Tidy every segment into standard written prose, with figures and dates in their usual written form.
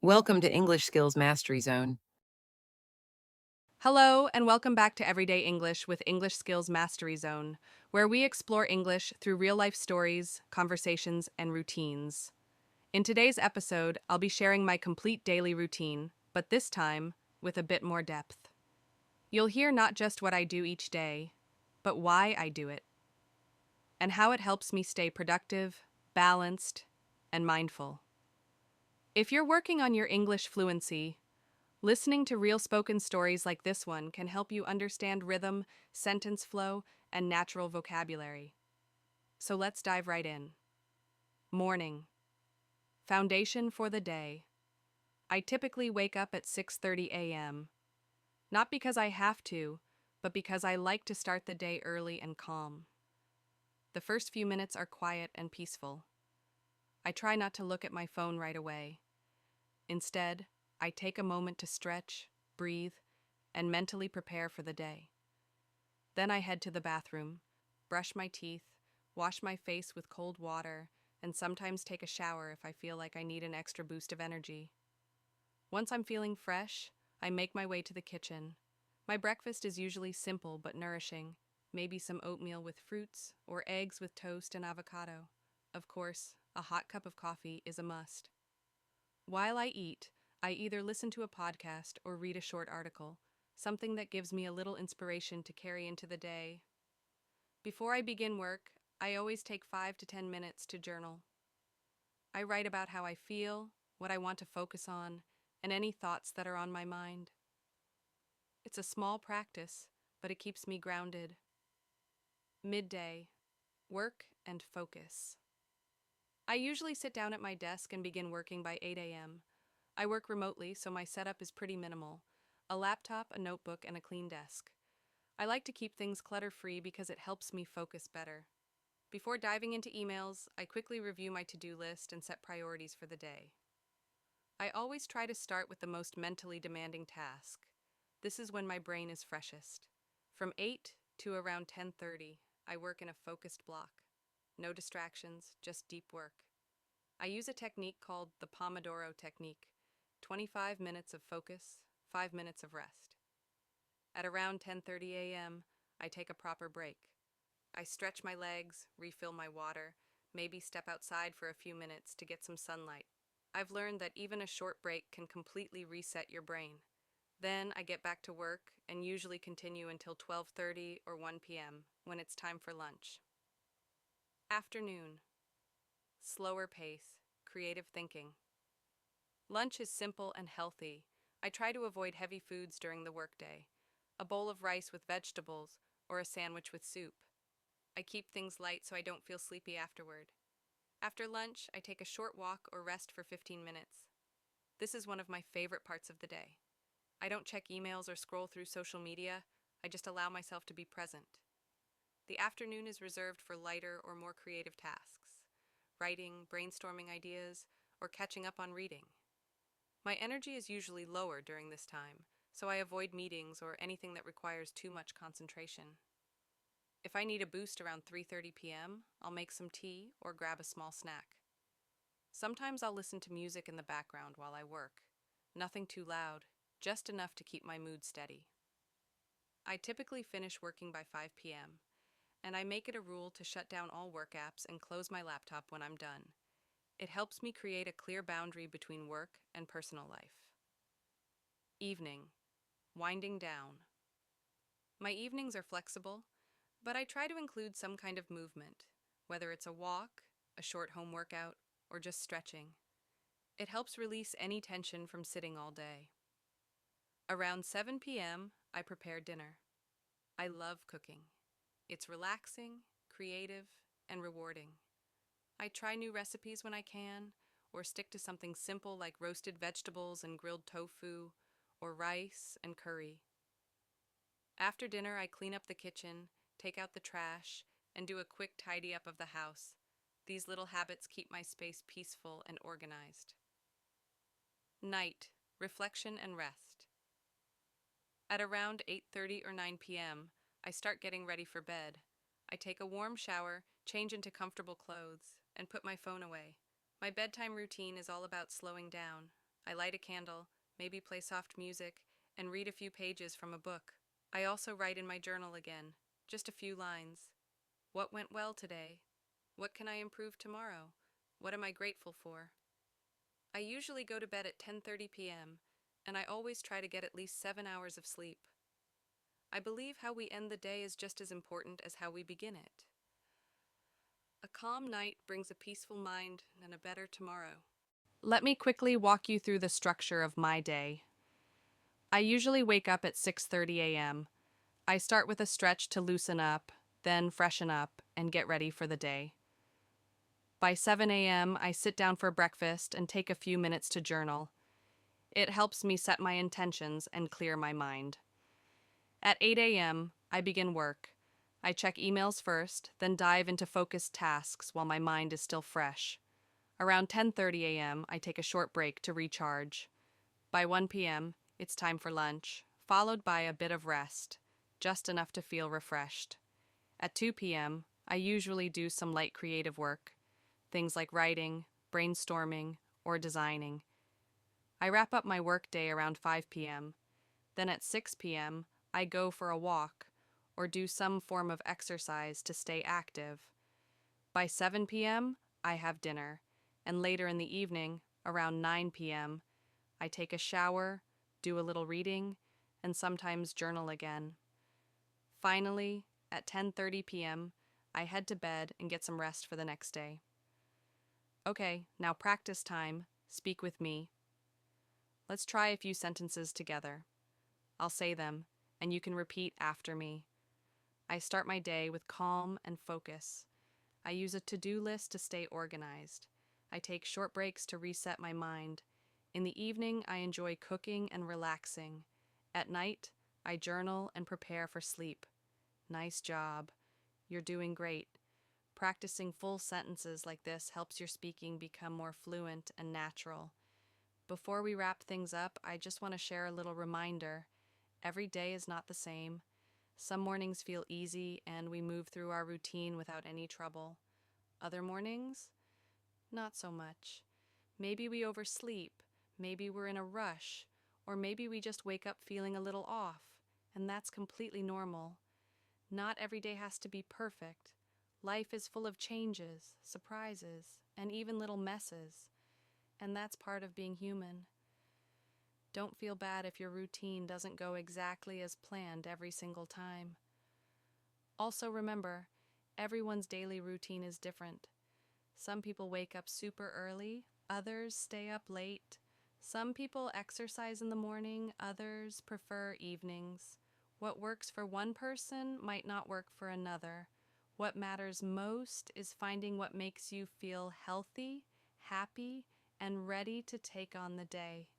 Welcome to English Skills Mastery Zone. Hello, and welcome back to Everyday English with English Skills Mastery Zone, where we explore English through real life stories, conversations, and routines. In today's episode, I'll be sharing my complete daily routine, but this time with a bit more depth. You'll hear not just what I do each day, but why I do it, and how it helps me stay productive, balanced, and mindful. If you're working on your English fluency, listening to real spoken stories like this one can help you understand rhythm, sentence flow, and natural vocabulary. So let's dive right in. Morning. Foundation for the day. I typically wake up at 6:30 a.m. Not because I have to, but because I like to start the day early and calm. The first few minutes are quiet and peaceful. I try not to look at my phone right away. Instead, I take a moment to stretch, breathe, and mentally prepare for the day. Then I head to the bathroom, brush my teeth, wash my face with cold water, and sometimes take a shower if I feel like I need an extra boost of energy. Once I'm feeling fresh, I make my way to the kitchen. My breakfast is usually simple but nourishing, maybe some oatmeal with fruits or eggs with toast and avocado. Of course, a hot cup of coffee is a must. While I eat, I either listen to a podcast or read a short article, something that gives me a little inspiration to carry into the day. Before I begin work, I always take 5 to 10 minutes to journal. I write about how I feel, what I want to focus on, and any thoughts that are on my mind. It's a small practice, but it keeps me grounded. Midday, work and focus. I usually sit down at my desk and begin working by 8 a.m. I work remotely, so my setup is pretty minimal: a laptop, a notebook, and a clean desk. I like to keep things clutter-free because it helps me focus better. Before diving into emails, I quickly review my to-do list and set priorities for the day. I always try to start with the most mentally demanding task. This is when my brain is freshest. From 8 to around 10:30, I work in a focused block. No distractions, just deep work. I use a technique called the Pomodoro technique: 25 minutes of focus, 5 minutes of rest. At around 10:30 a.m., I take a proper break. I stretch my legs, refill my water, maybe step outside for a few minutes to get some sunlight. I've learned that even a short break can completely reset your brain. Then I get back to work and usually continue until 12:30 or 1 p.m. when it's time for lunch. Afternoon. Slower pace, creative thinking. Lunch is simple and healthy. I try to avoid heavy foods during the workday: a bowl of rice with vegetables or a sandwich with soup. I keep things light so I don't feel sleepy afterward. After lunch, I take a short walk or rest for 15 minutes. This is one of my favorite parts of the day. I don't check emails or scroll through social media, I just allow myself to be present. The afternoon is reserved for lighter or more creative tasks: writing, brainstorming ideas, or catching up on reading. My energy is usually lower during this time, so I avoid meetings or anything that requires too much concentration. If I need a boost around 3:30 p.m., I'll make some tea or grab a small snack. Sometimes I'll listen to music in the background while I work. Nothing too loud, just enough to keep my mood steady. I typically finish working by 5 p.m., and I make it a rule to shut down all work apps and close my laptop when I'm done. It helps me create a clear boundary between work and personal life. Evening. Winding down. My evenings are flexible, but I try to include some kind of movement, whether it's a walk, a short home workout, or just stretching. It helps release any tension from sitting all day. Around 7 p.m., I prepare dinner. I love cooking. It's relaxing, creative, and rewarding. I try new recipes when I can, or stick to something simple like roasted vegetables and grilled tofu, or rice and curry. After dinner, I clean up the kitchen, take out the trash, and do a quick tidy up of the house. These little habits keep my space peaceful and organized. Night, reflection and rest. At around 8:30 or 9 p.m., I start getting ready for bed. I take a warm shower, change into comfortable clothes, and put my phone away. My bedtime routine is all about slowing down. I light a candle, maybe play soft music, and read a few pages from a book. I also write in my journal again, just a few lines. What went well today? What can I improve tomorrow? What am I grateful for? I usually go to bed at 10:30 p.m., and I always try to get at least 7 hours of sleep. I believe how we end the day is just as important as how we begin it. A calm night brings a peaceful mind and a better tomorrow. Let me quickly walk you through the structure of my day. I usually wake up at 6:30 a.m. I start with a stretch to loosen up, then freshen up and get ready for the day. By 7 a.m., I sit down for breakfast and take a few minutes to journal. It helps me set my intentions and clear my mind. At 8 a.m., I begin work. I check emails first, then dive into focused tasks while my mind is still fresh. Around 10:30 a.m., I take a short break to recharge. By 1 p.m., it's time for lunch, followed by a bit of rest, just enough to feel refreshed. At 2 p.m., I usually do some light creative work, things like writing, brainstorming, or designing. I wrap up my workday around 5 p.m. Then at 6 p.m., I go for a walk or do some form of exercise to stay active. By 7 p.m., I have dinner, and later in the evening, around 9 p.m., I take a shower, do a little reading, and sometimes journal again. Finally, at 10:30 p.m., I head to bed and get some rest for the next day. Okay, now practice time. Speak with me. Let's try a few sentences together. I'll say them, and you can repeat after me. I start my day with calm and focus. I use a to-do list to stay organized. I take short breaks to reset my mind. In the evening, I enjoy cooking and relaxing. At night, I journal and prepare for sleep. Nice job. You're doing great. Practicing full sentences like this helps your speaking become more fluent and natural. Before we wrap things up, I just want to share a little reminder. Every day is not the same. Some mornings feel easy and we move through our routine without any trouble. Other mornings, not so much. Maybe we oversleep, maybe we're in a rush, or maybe we just wake up feeling a little off, and that's completely normal. Not every day has to be perfect. Life is full of changes, surprises, and even little messes, and that's part of being human. Don't feel bad if your routine doesn't go exactly as planned every single time. Also remember, everyone's daily routine is different. Some people wake up super early, others stay up late. Some people exercise in the morning, others prefer evenings. What works for one person might not work for another. What matters most is finding what makes you feel healthy, happy, and ready to take on the day.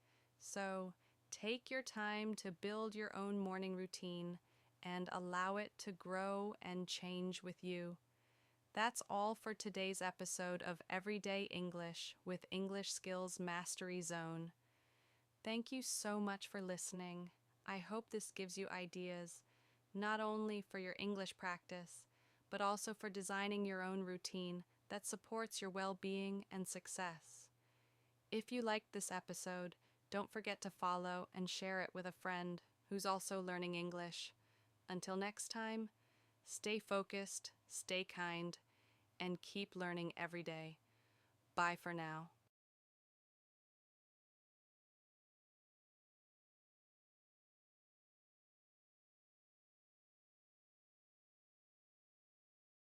So, take your time to build your own morning routine and allow it to grow and change with you. That's all for today's episode of Everyday English with English Skills Mastery Zone. Thank you so much for listening. I hope this gives you ideas, not only for your English practice, but also for designing your own routine that supports your well-being and success. If you liked this episode, don't forget to follow and share it with a friend who's also learning English. Until next time, stay focused, stay kind, and keep learning every day. Bye for now.